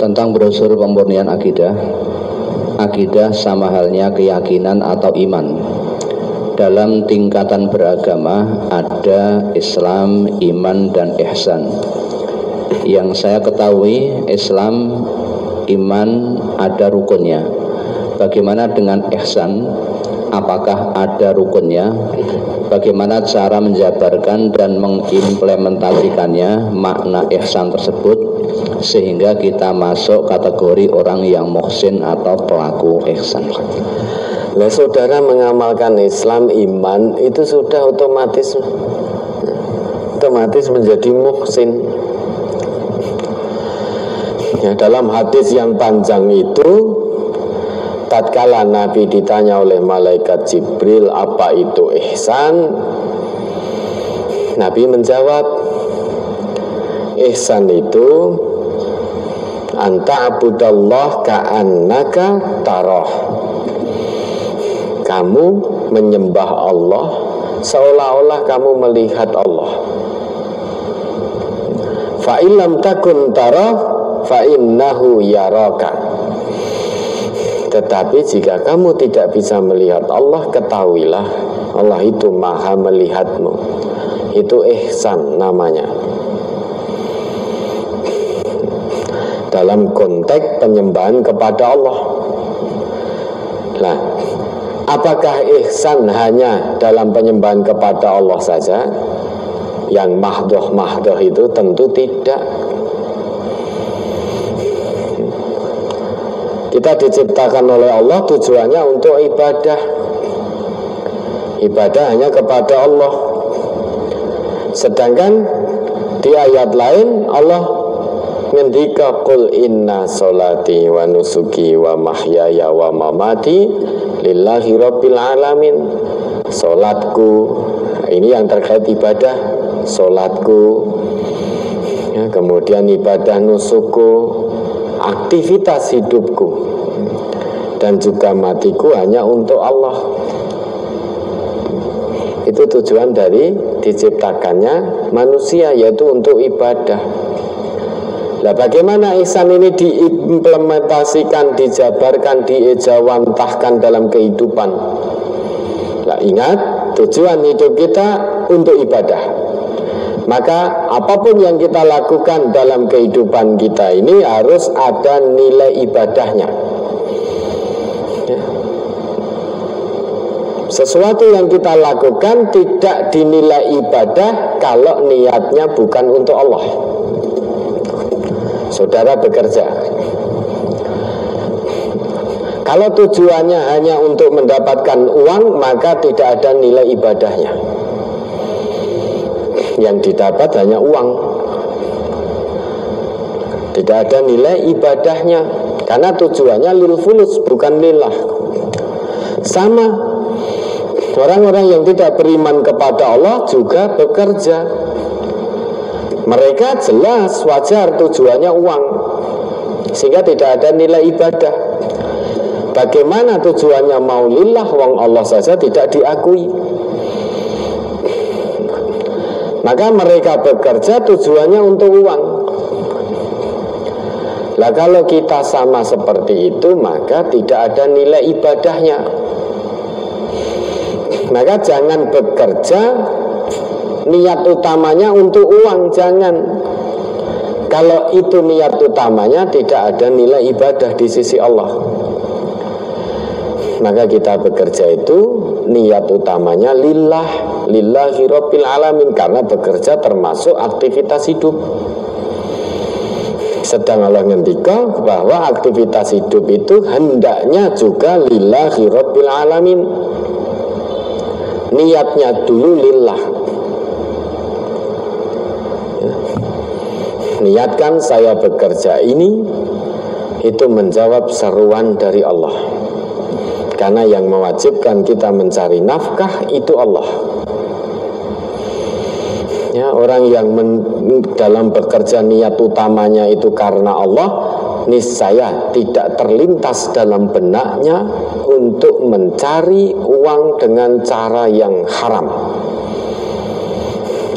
tentang brosur pemurnian akidah. Akidah sama halnya keyakinan atau iman. Dalam tingkatan beragama ada Islam, iman, dan ihsan. Yang saya ketahui, Islam, iman ada rukunnya. Bagaimana dengan ihsan? Apakah ada rukunnya? Bagaimana cara menjabarkan dan mengimplementasikannya makna ihsan tersebut sehingga kita masuk kategori orang yang muhsin atau pelaku ihsan? Nah, saudara mengamalkan Islam, iman itu sudah otomatis menjadi muhsin. Ya, dalam hadis yang panjang itu, tatkala Nabi ditanya oleh malaikat Jibril apa itu ihsan, Nabi menjawab, ihsan itu anta abudallah ka'annaka tarah. Kamu menyembah Allah seolah-olah kamu melihat Allah. Fa illam takun tarah fa innahu yaraka. Tetapi jika kamu tidak bisa melihat Allah, ketahuilah Allah itu maha melihatmu. Itu ihsan namanya. Dalam konteks penyembahan kepada Allah. Nah, apakah ihsan hanya dalam penyembahan kepada Allah saja? Yang mahdoh itu tentu tidak. Kita diciptakan oleh Allah tujuannya untuk ibadah. Ibadah hanya kepada Allah. Sedangkan di ayat lain Allah ngendika qul inna sholati wa nusuki wa mahyaya wa mamati lillahi rabbil alamin. Salatku, ini yang terkait ibadah, salatku, ya, kemudian ibadah nusukku, aktivitas hidupku, dan juga matiku hanya untuk Allah. Itu tujuan dari diciptakannya manusia, yaitu untuk ibadah. Nah, bagaimana ihsan ini diimplementasikan, dijabarkan, diejawantahkan dalam kehidupan? Nah, ingat, tujuan hidup kita untuk ibadah. Maka apapun yang kita lakukan dalam kehidupan kita ini harus ada nilai ibadahnya. Ya. Sesuatu yang kita lakukan tidak dinilai ibadah kalau niatnya bukan untuk Allah. Saudara bekerja, kalau tujuannya hanya untuk mendapatkan uang, maka tidak ada nilai ibadahnya. Yang didapat hanya uang, tidak ada nilai ibadahnya, karena tujuannya lil fulus, bukan lillah. Sama, orang-orang yang tidak beriman kepada Allah juga bekerja. Mereka jelas wajar tujuannya uang, sehingga tidak ada nilai ibadah. Bagaimana tujuannya mau lillah, wong Allah saja tidak diakui. Maka mereka bekerja tujuannya untuk uang. Lah kalau kita sama seperti itu, maka tidak ada nilai ibadahnya. Maka jangan bekerja niat utamanya untuk uang, jangan. Kalau itu niat utamanya, tidak ada nilai ibadah di sisi Allah. Maka kita bekerja itu niat utamanya lillah, lillahi rabbil alamin, karena bekerja termasuk aktivitas hidup. Sedang Allah ngendika bahwa aktivitas hidup itu hendaknya juga lillahi rabbil alamin. Niatnya dulu lillah. Ya. Niatkan saya bekerja ini, itu menjawab seruan dari Allah. Karena yang mewajibkan kita mencari nafkah itu Allah. Ya, orang yang dalam bekerja niat utamanya itu karena Allah, niscaya tidak terlintas dalam benaknya untuk mencari uang dengan cara yang haram.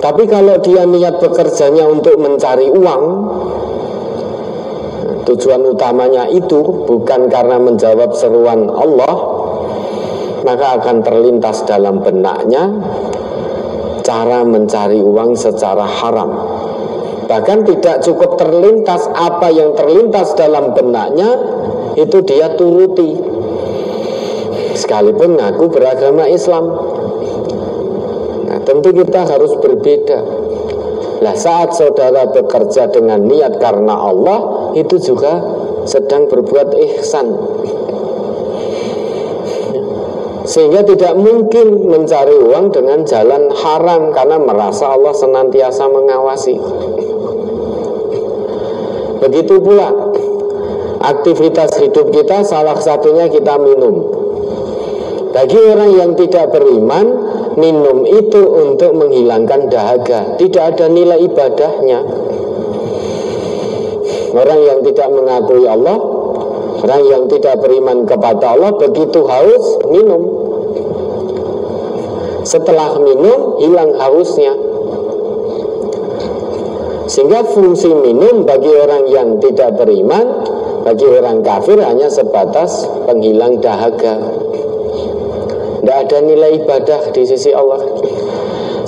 Tapi kalau dia niat bekerjanya untuk mencari uang, tujuan utamanya itu bukan karena menjawab seruan Allah, maka akan terlintas dalam benaknya cara mencari uang secara haram. Bahkan tidak cukup terlintas, apa yang terlintas dalam benaknya itu dia turuti, sekalipun ngaku beragama Islam. Nah, tentu kita harus berbeda. Nah, saat saudara bekerja dengan niat karena Allah, itu juga sedang berbuat ihsan, sehingga tidak mungkin mencari uang dengan jalan haram karena merasa Allah senantiasa mengawasi. Begitu pula aktivitas hidup kita, salah satunya kita minum. Bagi orang yang tidak beriman, minum itu untuk menghilangkan dahaga, tidak ada nilai ibadahnya. Orang yang tidak mengakui Allah, orang yang tidak beriman kepada Allah, begitu haus, minum. Setelah minum, hilang hausnya. Sehingga fungsi minum bagi orang yang tidak beriman, bagi orang kafir hanya sebatas penghilang dahaga. Tidak ada nilai ibadah di sisi Allah.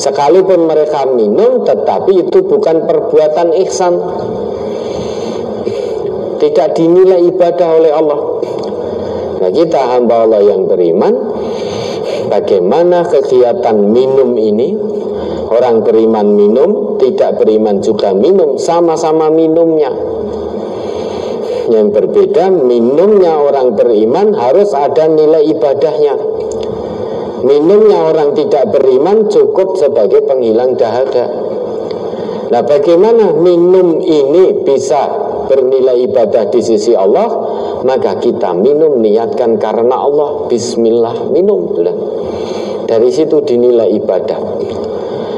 Sekalipun mereka minum, tetapi itu bukan perbuatan ihsan, tidak dinilai ibadah oleh Allah. Nah, kita hamba Allah yang beriman, bagaimana kegiatan minum ini? Orang beriman minum, tidak beriman juga minum, sama-sama minumnya. Yang berbeda, minumnya orang beriman harus ada nilai ibadahnya. Minumnya orang tidak beriman cukup sebagai penghilang dahaga. Nah, bagaimana minum ini bisa bernilai ibadah di sisi Allah? Maka kita minum niatkan karena Allah, bismillah, minum. Dari situ dinilai ibadah.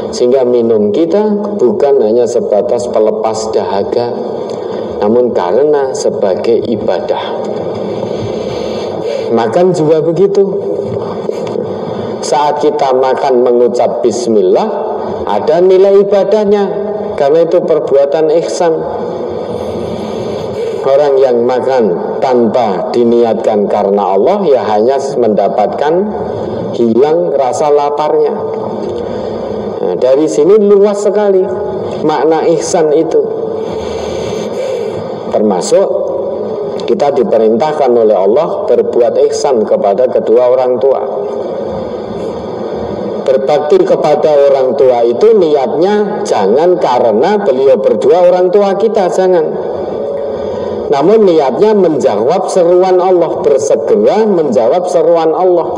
Sehingga minum kita bukan hanya sebatas pelepas dahaga, namun karena sebagai ibadah. Makan juga begitu. Saat kita makan mengucap bismillah, ada nilai ibadahnya, karena itu perbuatan ihsan. Orang yang makan tanpa diniatkan karena Allah, ya hanya mendapatkan hilang rasa laparnya. Nah, dari sini luas sekali makna ihsan itu. Termasuk kita diperintahkan oleh Allah berbuat ihsan kepada kedua orang tua. Berbakti kepada orang tua itu niatnya jangan karena beliau berdua orang tua kita, jangan. Namun niatnya menjawab seruan Allah, bersegera menjawab seruan Allah,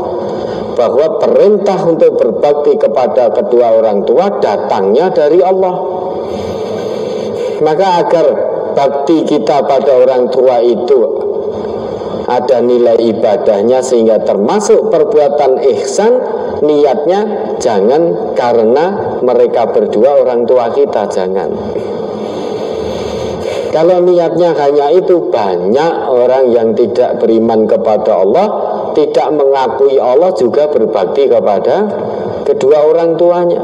bahwa perintah untuk berbakti kepada kedua orang tua datangnya dari Allah. Maka agar bakti kita pada orang tua itu ada nilai ibadahnya sehingga termasuk perbuatan ihsan, niatnya jangan karena mereka berdua orang tua kita, jangan. Kalau niatnya hanya itu, banyak orang yang tidak beriman kepada Allah, tidak mengakui Allah, juga berbakti kepada kedua orang tuanya.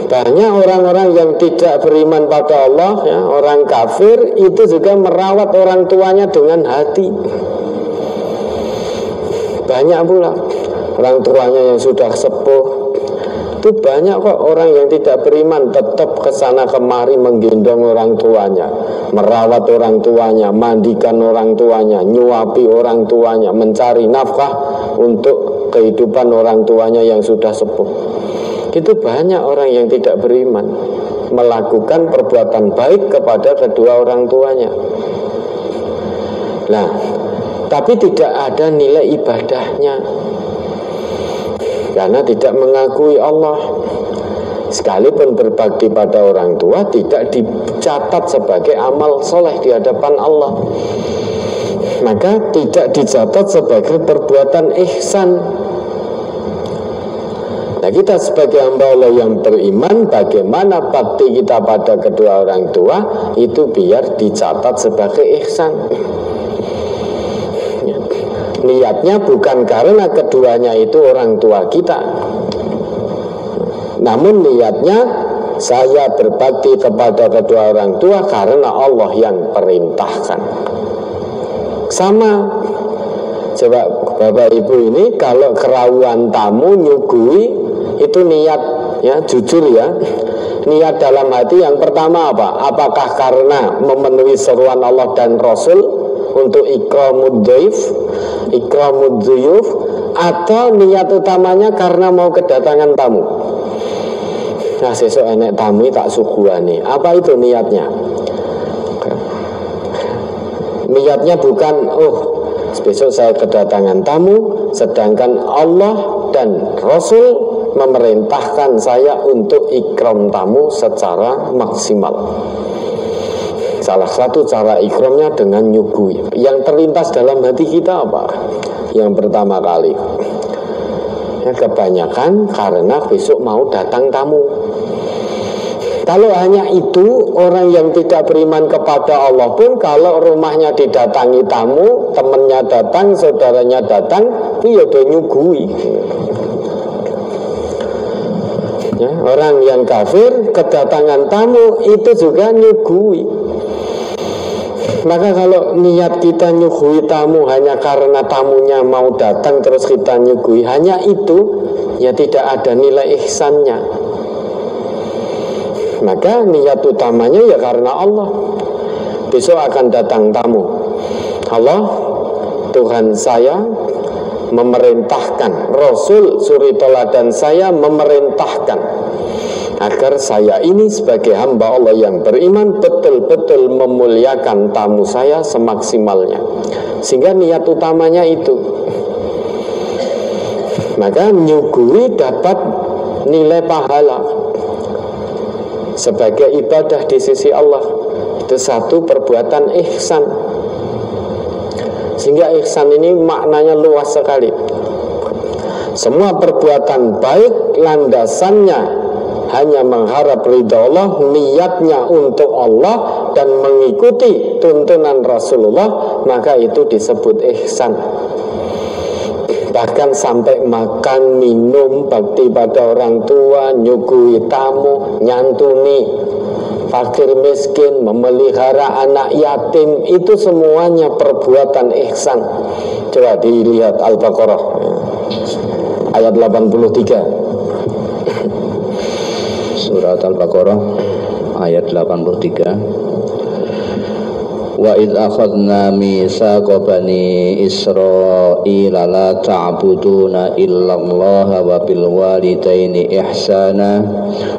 Banyak orang-orang yang tidak beriman pada Allah, ya, orang kafir, itu juga merawat orang tuanya dengan hati. Banyak pula orang tuanya yang sudah sepuh. Itu banyak kok orang yang tidak beriman tetap kesana kemari menggendong orang tuanya, merawat orang tuanya, mandikan orang tuanya, nyuapi orang tuanya, mencari nafkah untuk kehidupan orang tuanya yang sudah sepuh. Itu banyak orang yang tidak beriman melakukan perbuatan baik kepada kedua orang tuanya. Nah, tapi tidak ada nilai ibadahnya, karena tidak mengakui Allah. Sekalipun berbakti pada orang tua tidak dicatat sebagai amal soleh di hadapan Allah, maka tidak dicatat sebagai perbuatan ihsan. Nah, kita sebagai hamba Allah yang beriman, bagaimana bakti kita pada kedua orang tua itu biar dicatat sebagai ihsan. Niatnya bukan karena keduanya itu orang tua kita, namun niatnya saya berbakti kepada kedua orang tua karena Allah yang perintahkan. Sama, coba Bapak Ibu ini kalau kerawuan tamu nyugui itu niat ya, jujur ya. Niat dalam hati yang pertama apa? Apakah karena memenuhi seruan Allah dan Rasul untuk ikramud dhuyuf, atau niat utamanya karena mau kedatangan tamu? Nah, sesuk enek tamu tak suguhane. Apa itu niatnya? Niatnya bukan besok saya kedatangan tamu, sedangkan Allah dan Rasul memerintahkan saya untuk ikram tamu secara maksimal. Salah satu cara ikramnya dengan nyugui. Yang terlintas dalam hati kita apa? Yang pertama kali ya, kebanyakan karena besok mau datang tamu. Kalau hanya itu, orang yang tidak beriman kepada Allah pun kalau rumahnya didatangi tamu, temannya datang, saudaranya datang, itu ya udah nyugui. Ya, orang yang kafir kedatangan tamu itu juga nyugui. Maka kalau niat kita nyugui tamu hanya karena tamunya mau datang terus kita nyugui, hanya itu, ya tidak ada nilai ihsannya. Maka niat utamanya ya karena Allah. Besok akan datang tamu. Allah, Tuhan saya memerintahkan, Rasul suri teladan saya memerintahkan agar saya ini sebagai hamba Allah yang beriman betul-betul memuliakan tamu saya semaksimalnya. Sehingga niat utamanya itu. Maka nyugui dapat nilai pahala sebagai ibadah di sisi Allah. Itu satu perbuatan ihsan. Sehingga ihsan ini maknanya luas sekali. Semua perbuatan baik landasannya hanya mengharap ridha Allah, niatnya untuk Allah dan mengikuti tuntunan Rasulullah, maka itu disebut ihsan. Bahkan sampai makan, minum, bakti pada orang tua, nyugui tamu, nyantuni fakir miskin, memelihara anak yatim, itu semuanya perbuatan ihsan. Coba dilihat Al-Baqarah ayat 83. Surat Al-Baqarah ayat 83. Wa idz akhadna mitsaqa bani Israila la ta'buduna illallaha wa bil walidaini ihsana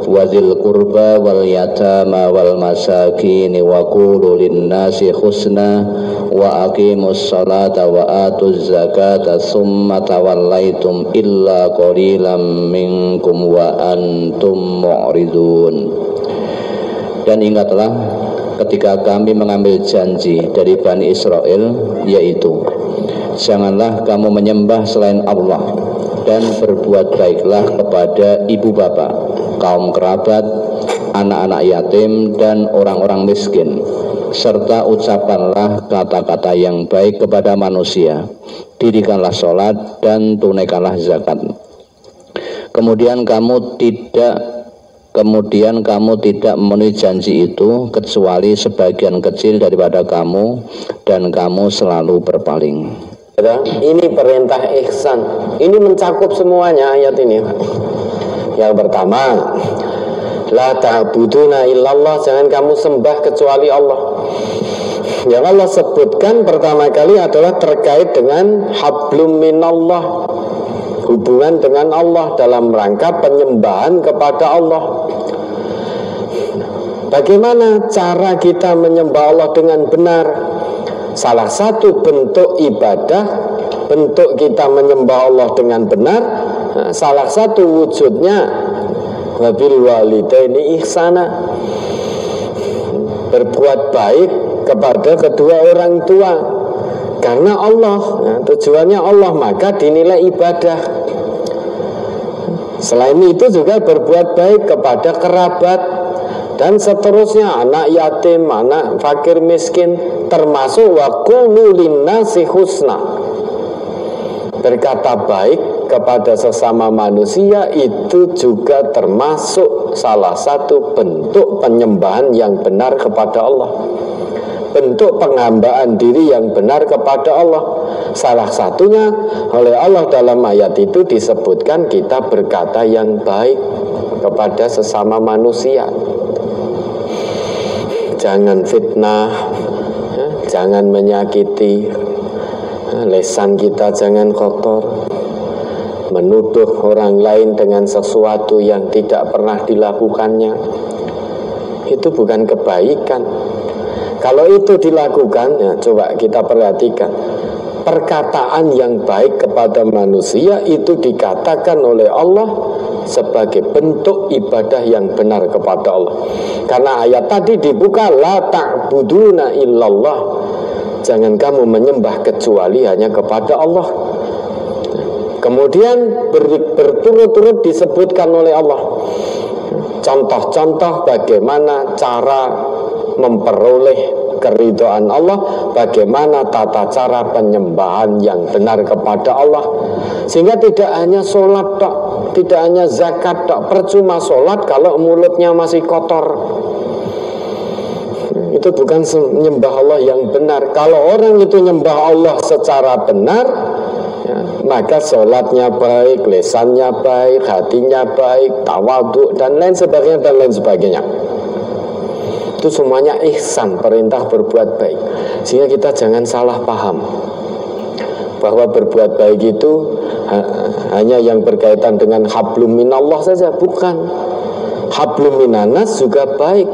wa dzil qurba wal yatama wal masakin wa qulu lin nasi husna wa aqimus salata wa atuz zakata summa tawallaitum illa qalilan minkum wa antum mu'ridun. Dan ingatlah ketika kami mengambil janji dari Bani Israel, yaitu janganlah kamu menyembah selain Allah dan berbuat baiklah kepada ibu bapak, kaum kerabat, anak-anak yatim dan orang-orang miskin, serta ucapkanlah kata-kata yang baik kepada manusia, dirikanlah sholat dan tunaikanlah zakat. Kemudian kamu tidak memenuhi janji itu kecuali sebagian kecil daripada kamu, dan kamu selalu berpaling. Ini perintah ihsan. Ini mencakup semuanya ayat ini. Yang pertama, la ta'buduna illallah, jangan kamu sembah kecuali Allah. Yang Allah sebutkan pertama kali adalah terkait dengan hablum minallah, hubungan dengan Allah dalam rangka penyembahan kepada Allah. Bagaimana cara kita menyembah Allah dengan benar? Salah satu bentuk ibadah, bentuk kita menyembah Allah dengan benar, salah satu wujudnya wabil walidaini ihsana, berbuat baik kepada kedua orang tua. Karena Allah, tujuannya Allah, maka dinilai ibadah. Selain itu juga berbuat baik kepada kerabat dan seterusnya, anak yatim, anak fakir miskin, termasuk wa qulu linnasi husna, berkata baik kepada sesama manusia itu juga termasuk salah satu bentuk penyembahan yang benar kepada Allah, bentuk penghambaan diri yang benar kepada Allah. Salah satunya oleh Allah dalam ayat itu disebutkan kita berkata yang baik kepada sesama manusia. Jangan fitnah, jangan menyakiti, lisan kita jangan kotor, menuduh orang lain dengan sesuatu yang tidak pernah dilakukannya. Itu bukan kebaikan. Kalau itu dilakukan, ya, coba kita perhatikan, perkataan yang baik kepada manusia itu dikatakan oleh Allah sebagai bentuk ibadah yang benar kepada Allah. Karena ayat tadi dibuka, la ta'buduna illallah, jangan kamu menyembah kecuali hanya kepada Allah. Kemudian berturut-turut disebutkan oleh Allah contoh-contoh bagaimana cara memperoleh keridhaan Allah, bagaimana tata cara penyembahan yang benar kepada Allah. Sehingga tidak hanya sholat tok, tidak hanya zakat tok, percuma sholat kalau mulutnya masih kotor. Itu bukan menyembah Allah yang benar. Kalau orang itu menyembah Allah secara benar, ya, maka sholatnya baik, lesannya baik, hatinya baik, tawadhu dan lain sebagainya dan lain sebagainya. Itu semuanya ihsan, perintah berbuat baik. Sehingga kita jangan salah paham bahwa berbuat baik itu hanya yang berkaitan dengan hablum minallah saja. Bukan, hablum minanas juga baik.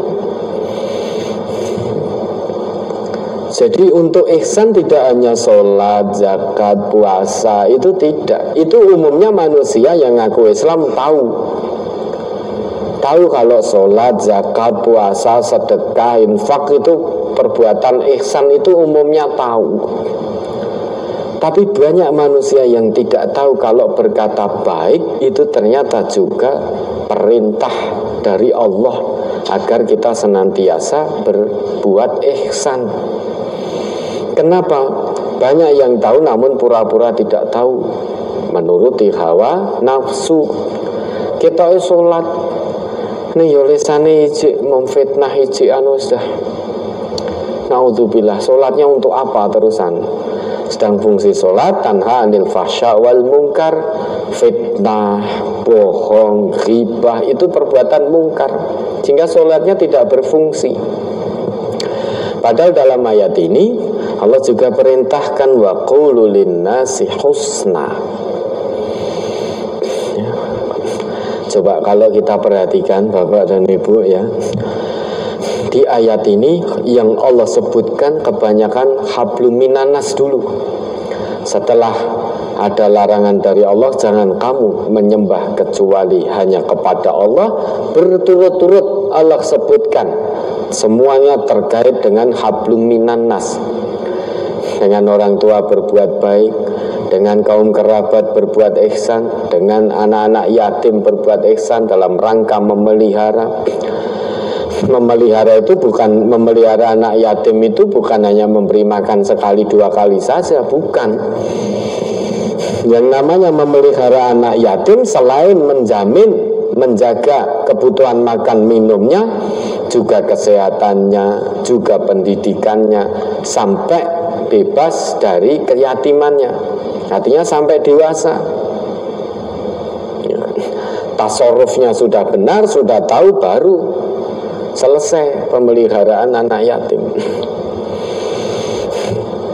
Jadi untuk ihsan tidak hanya sholat, zakat, puasa, itu tidak. Itu umumnya manusia yang ngaku Islam tahu kalau sholat, zakat, puasa, sedekah, infak itu perbuatan ihsan, itu umumnya tahu. Tapi banyak manusia yang tidak tahu kalau berkata baik itu ternyata juga perintah dari Allah agar kita senantiasa berbuat ihsan. Kenapa? Banyak yang tahu namun pura-pura tidak tahu, menuruti hawa nafsu. Kita sholat nih yolisane ijik memfitnah ijik anu sudah. Naudzubillah, sholatnya untuk apa terusan? Sedang fungsi sholat tanha anil fahsya wal munkar, fitnah, bohong, ghibah, itu perbuatan mungkar, sehingga sholatnya tidak berfungsi. Padahal dalam ayat ini Allah juga perintahkan wa qulu linnasi husna. Ya. Coba kalau kita perhatikan Bapak dan Ibu ya, di ayat ini yang Allah sebutkan kebanyakan hablum minanas dulu. Setelah ada larangan dari Allah, jangan kamu menyembah kecuali hanya kepada Allah, berturut-turut Allah sebutkan semuanya terkait dengan hablum minanas. Dengan orang tua berbuat baik, dengan kaum kerabat berbuat ihsan, dengan anak-anak yatim berbuat ihsan dalam rangka memelihara. Memelihara itu bukan, memelihara anak yatim itu bukan hanya memberi makan sekali dua kali saja, bukan. Yang namanya memelihara anak yatim selain menjamin, menjaga kebutuhan makan minumnya, juga kesehatannya, juga pendidikannya, sampai bebas dari keyatimannya, artinya sampai dewasa. Tasarrufnya sudah benar, sudah tahu, baru selesai pemeliharaan anak yatim.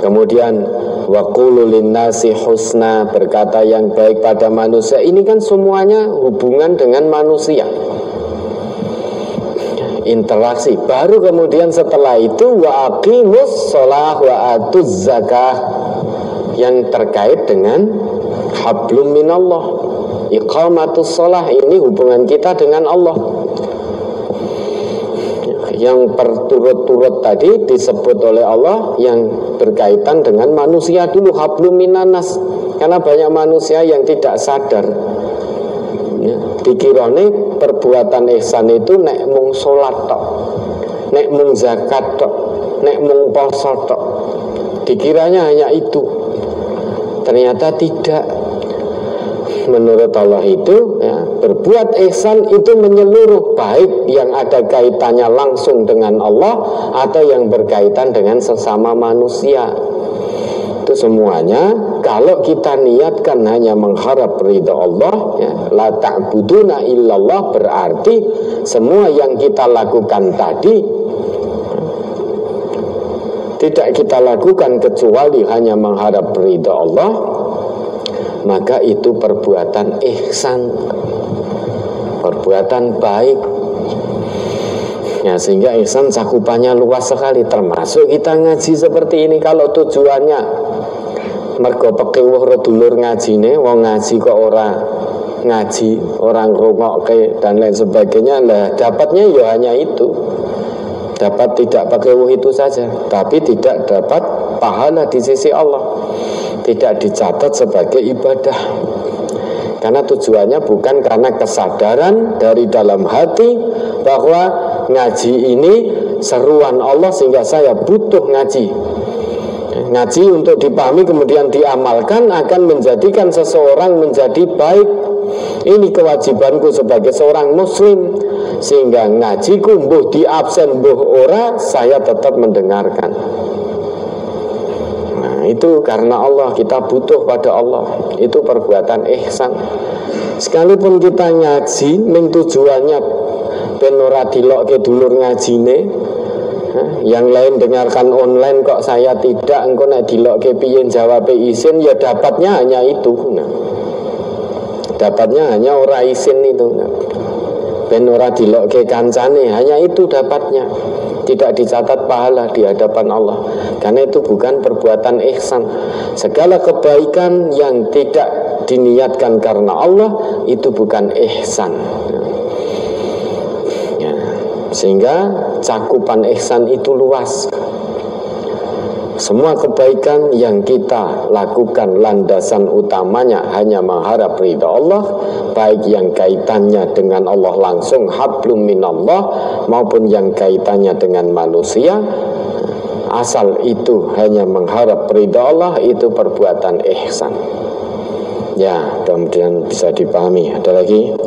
Kemudian wa qulu linnasi husna, berkata yang baik pada manusia. Ini kan semuanya hubungan dengan manusia, interaksi. Baru kemudian setelah itu wa aqimus shalah wa atuz zakah, yang terkait dengan hablum minallah, iqamatus shalah. Ini hubungan kita dengan Allah. Yang berturut-turut tadi disebut oleh Allah yang berkaitan dengan manusia dulu, hablum minanas. Karena banyak manusia yang tidak sadar ya, dikirane perbuatan ihsan itu nek mung sholat tok, nek mung zakat tok, nek mung puasa tok, dikiranya hanya itu. Ternyata tidak. menurut Allah itu ya, berbuat ihsan itu menyeluruh, baik yang ada kaitannya langsung dengan Allah atau yang berkaitan dengan sesama manusia. Itu semuanya kalau kita niatkan hanya mengharap ridha Allah ya, la ta'buduna illallah, berarti semua yang kita lakukan tadi tidak kita lakukan kecuali hanya mengharap ridha Allah, maka itu perbuatan ihsan, perbuatan baik ya, sehingga ihsan cakupannya luas sekali, termasuk kita ngaji seperti ini. Kalau tujuannya mergo pekewuh dulur ngajine, wong ngaji kok ora ngaji, orang ngrungokke dan lain sebagainya, lah dapatnya ya hanya itu, dapat tidak pekewuh itu saja, tapi tidak dapat pahala di sisi Allah, tidak dicatat sebagai ibadah. Karena tujuannya bukan karena kesadaran dari dalam hati bahwa ngaji ini seruan Allah sehingga saya butuh ngaji. Ngaji untuk dipahami kemudian diamalkan akan menjadikan seseorang menjadi baik. Ini kewajibanku sebagai seorang muslim, sehingga ngajiku mbuh di absen mbuh ora, saya tetap mendengarkan. Nah itu karena Allah, kita butuh pada Allah, itu perbuatan ihsan. Sekalipun kita ngaji ning tujuannya ben ora dilokke dulur ngajine, yang lain dengarkan online kok saya tidak, engko nek dilokke piye jawab izin, ya dapatnya hanya itu. Nah, dapatnya hanya ora izin itu. Nah, ben ora dilokke kancane, hanya itu dapatnya. Tidak dicatat pahala di hadapan Allah. Karena itu bukan perbuatan ihsan. Segala kebaikan yang tidak diniatkan karena Allah itu bukan ihsan. Ya, sehingga cakupan ihsan itu luas. Semua kebaikan yang kita lakukan landasan utamanya hanya mengharap ridha Allah, baik yang kaitannya dengan Allah langsung hablum minallah maupun yang kaitannya dengan manusia, asal itu hanya mengharap ridha Allah, itu perbuatan ihsan. Ya, mudah-mudahan bisa dipahami. Ada lagi?